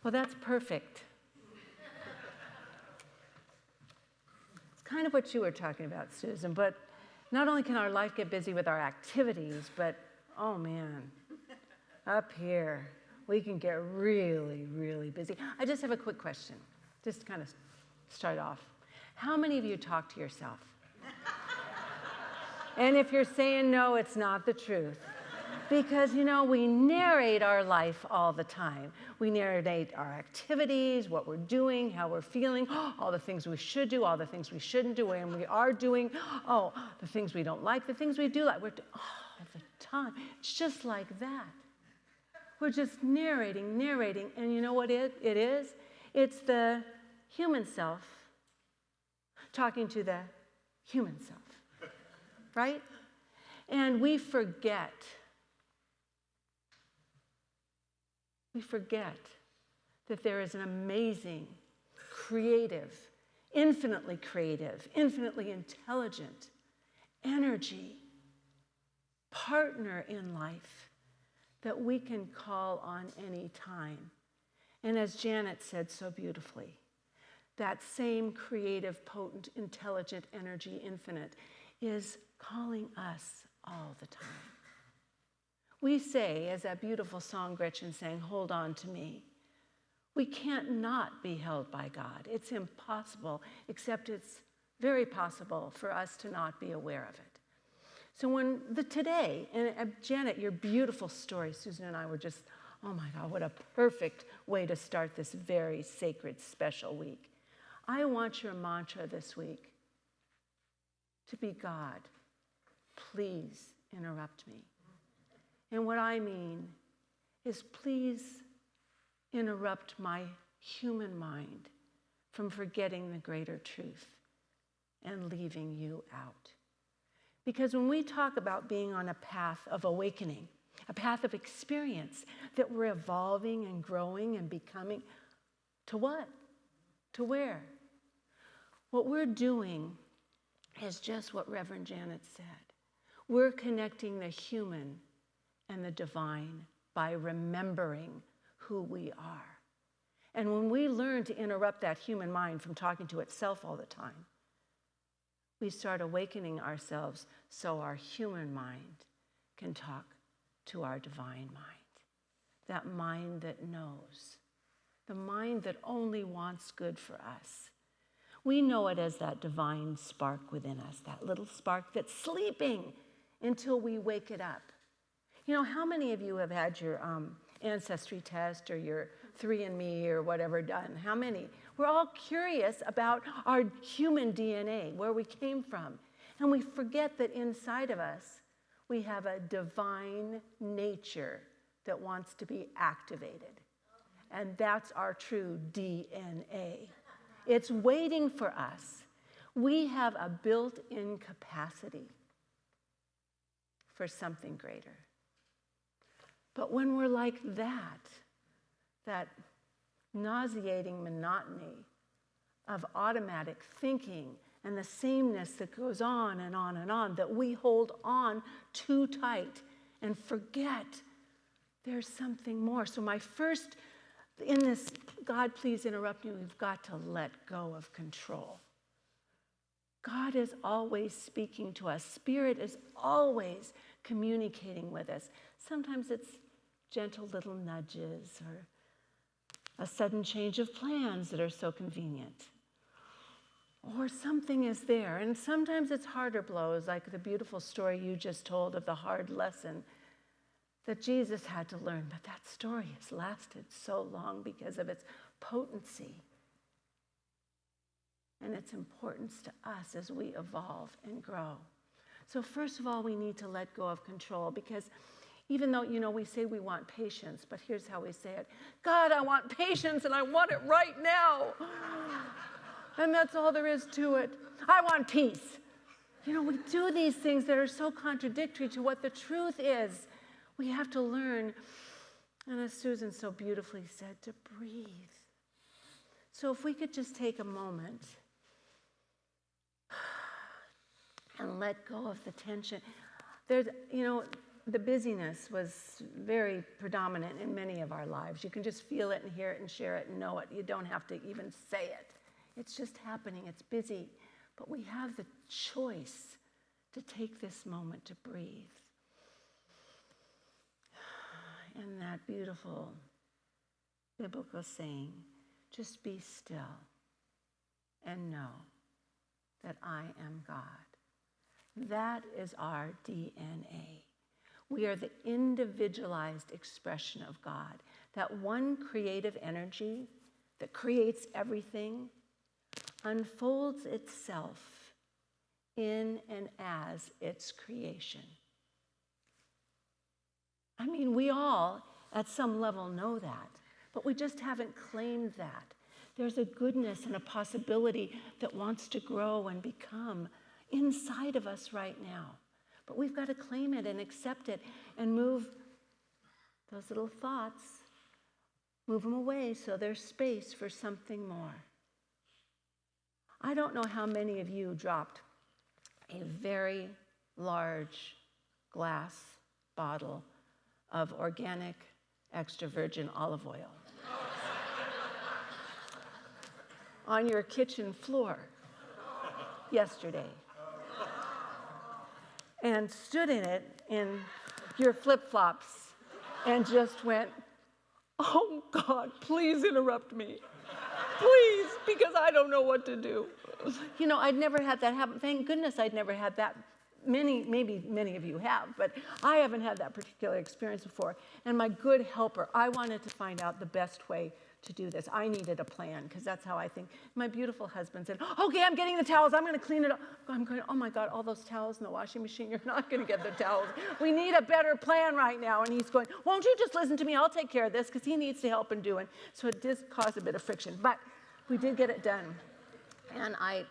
Well, that's perfect. It's kind of what you were talking about, Susan, but not only can our life get busy with our activities, but, oh man, up here, we can get really, really busy. I just have a quick question, just to kind of start off. How many of you talk to yourself? And if you're saying no, it's not the truth. Because, we narrate our life all the time. We narrate our activities, what we're doing, how we're feeling, all the things we should do, all the things we shouldn't do, and we are doing, the things we don't like, the things we do like. We're all the time. It's just like that. We're just narrating, and you know what it is? It's the human self talking to the human self, right? And we forget that there is an amazing, creative, infinitely intelligent energy, partner in life that we can call on any time. And as Janet said so beautifully, that same creative, potent, intelligent energy, infinite, is calling us all the time. We say, as that beautiful song Gretchen sang, "Hold on to me." We can't not be held by God. It's impossible, except it's very possible for us to not be aware of it. So today, and Janet, your beautiful story, Susan and I were just, oh my God, what a perfect way to start this very sacred, special week. I want your mantra this week to be, God, please interrupt me. And what I mean is, please interrupt my human mind from forgetting the greater truth and leaving you out. Because when we talk about being on a path of awakening, a path of experience, that we're evolving and growing and becoming, to what? To where? What we're doing is just what Reverend Janet said. We're connecting the human and the divine by remembering who we are. And when we learn to interrupt that human mind from talking to itself all the time, we start awakening ourselves so our human mind can talk to our divine mind. That mind that knows. The mind that only wants good for us. We know it as that divine spark within us, that little spark that's sleeping until we wake it up. How many of you have had your ancestry test or your 3andMe or whatever done? How many? We're all curious about our human DNA, where we came from. And we forget that inside of us, we have a divine nature that wants to be activated. And that's our true DNA. It's waiting for us. We have a built-in capacity for something greater. But when we're like that nauseating monotony of automatic thinking and the sameness that goes on and on and on, that we hold on too tight and forget there's something more. So in this, God, please interrupt me, we've got to let go of control. God is always speaking to us. Spirit is always communicating with us. Sometimes it's gentle little nudges or a sudden change of plans that are so convenient. Or something is there. And sometimes it's harder blows, like the beautiful story you just told of the hard lesson that Jesus had to learn. But that story has lasted so long because of its potency and its importance to us as we evolve and grow. So first of all, we need to let go of control, because even though, we say we want patience, but here's how we say it. God, I want patience and I want it right now. And that's all there is to it. I want peace. We do these things that are so contradictory to what the truth is. We have to learn, and as Susan so beautifully said, to breathe. So if we could just take a moment and let go of the tension. There's, the busyness was very predominant in many of our lives. You can just feel it and hear it and share it and know it. You don't have to even say it. It's just happening. It's busy. But we have the choice to take this moment to breathe. And that beautiful biblical saying, just be still and know that I am God. That is our DNA. We are the individualized expression of God. That one creative energy that creates everything unfolds itself in and as its creation. I mean, we all at some level know that, but we just haven't claimed that. There's a goodness and a possibility that wants to grow and become inside of us right now. But we've got to claim it and accept it and move those little thoughts, move them away so there's space for something more. I don't know how many of you dropped a very large glass bottle of organic extra virgin olive oil on your kitchen floor yesterday and stood in it in your flip-flops and just went, oh God, please interrupt me. Please, because I don't know what to do. You know, I'd never had that happen. Thank goodness I'd never had that. Maybe many of you have, but I haven't had that particular experience before. And my good helper, I wanted to find out the best way to do this. I needed a plan, because that's how I think. My beautiful husband said, okay, I'm getting the towels. I'm going to clean it up. I'm going, oh my God, all those towels in the washing machine, you're not going to get the towels. We need a better plan right now. And he's going, won't you just listen to me? I'll take care of this, because he needs to help in doing. So it did cause a bit of friction, but we did get it done. And I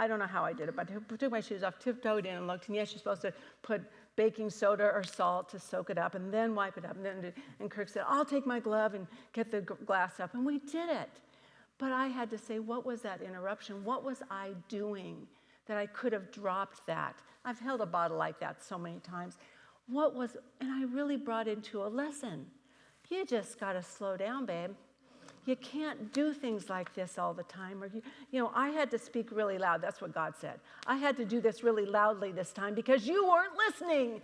don't know how I did it, but I took my shoes off, tiptoed in and looked, and yes, you're supposed to put baking soda or salt to soak it up and then wipe it up. And Kirk said, I'll take my glove and get the glass up. And we did it. But I had to say, what was that interruption? What was I doing that I could have dropped that? I've held a bottle like that so many times. And I really brought into a lesson. You just got to slow down, babe. You can't do things like this all the time. Or I had to speak really loud. That's what God said. I had to do this really loudly this time because you weren't listening.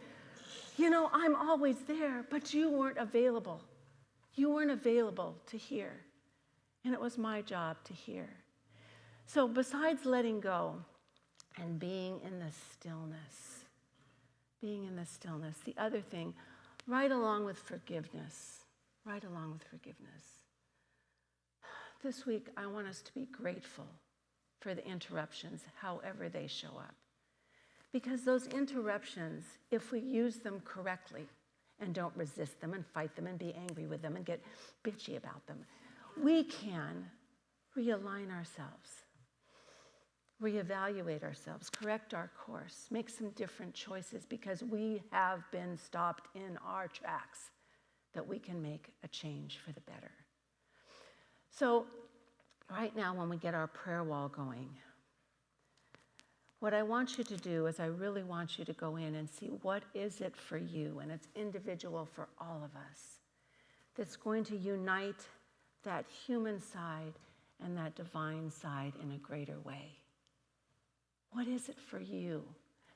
I'm always there, but you weren't available. You weren't available to hear. And it was my job to hear. So besides letting go and being in the stillness, the other thing, right along with forgiveness. This week, I want us to be grateful for the interruptions, however they show up. Because those interruptions, if we use them correctly and don't resist them and fight them and be angry with them and get bitchy about them, we can realign ourselves, reevaluate ourselves, correct our course, make some different choices because we have been stopped in our tracks that we can make a change for the better. So right now, when we get our prayer wall going, what I want you to do is I really want you to go in and see what is it for you, and it's individual for all of us, that's going to unite that human side and that divine side in a greater way. What is it for you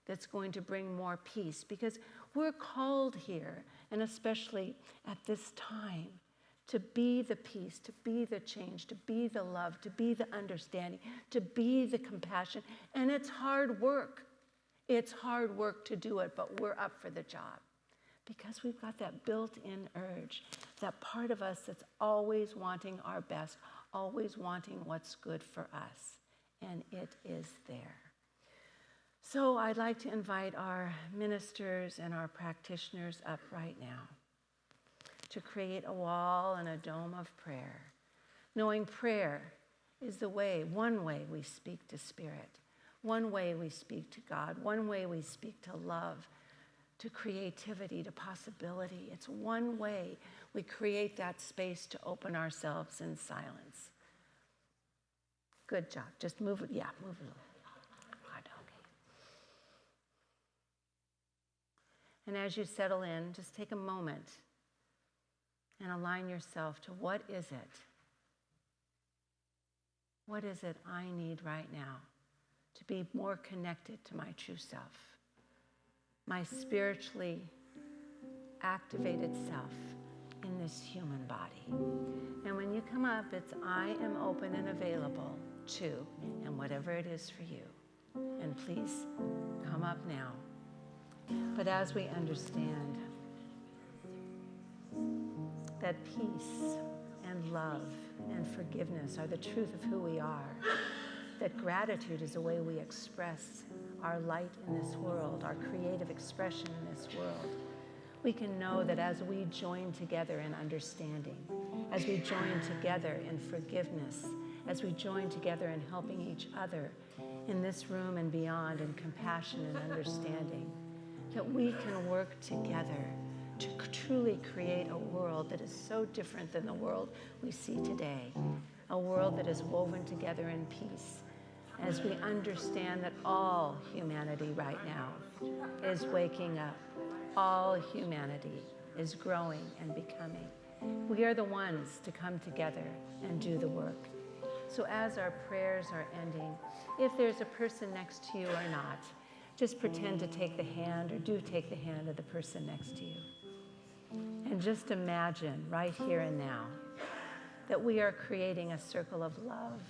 that's going to bring more peace? Because we're called here, and especially at this time, to be the peace, to be the change, to be the love, to be the understanding, to be the compassion. And it's hard work. It's hard work to do it, but we're up for the job because we've got that built-in urge, that part of us that's always wanting our best, always wanting what's good for us, and it is there. So I'd like to invite our ministers and our practitioners up right now to create a wall and a dome of prayer, knowing prayer is the way, one way we speak to Spirit, one way we speak to God, one way we speak to love, to creativity, to possibility. It's one way we create that space to open ourselves in silence. Good job. Just move it. Yeah, move it a little. Good, okay. And as you settle in, just take a moment and align yourself to what is it? What is it I need right now to be more connected to my true self, my spiritually activated self in this human body? And when you come up, it's I am open and available to, and whatever it is for you. And please come up now. But as we understand that peace and love and forgiveness are the truth of who we are, that gratitude is a way we express our light in this world, our creative expression in this world, we can know that as we join together in understanding, as we join together in forgiveness, as we join together in helping each other in this room and beyond in compassion and understanding, that we can work together to truly create a world that is so different than the world we see today, a world that is woven together in peace, as we understand that all humanity right now is waking up, all humanity is growing and becoming. We are the ones to come together and do the work. So as our prayers are ending, if there's a person next to you or not, just pretend to take the hand, or do take the hand of the person next to you. And just imagine right here and now that we are creating a circle of love,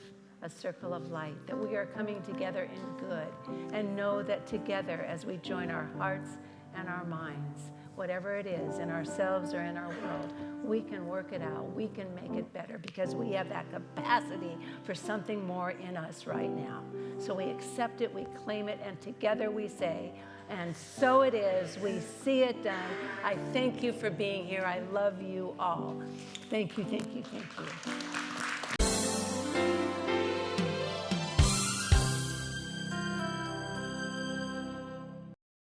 a circle of light, that we are coming together in good, and know that together as we join our hearts and our minds, whatever it is in ourselves or in our world, we can work it out, we can make it better, because we have that capacity for something more in us right now. So we accept it, we claim it, and together we say, and so it is, we see it done. I thank you for being here. I love you all. Thank you, thank you, thank you.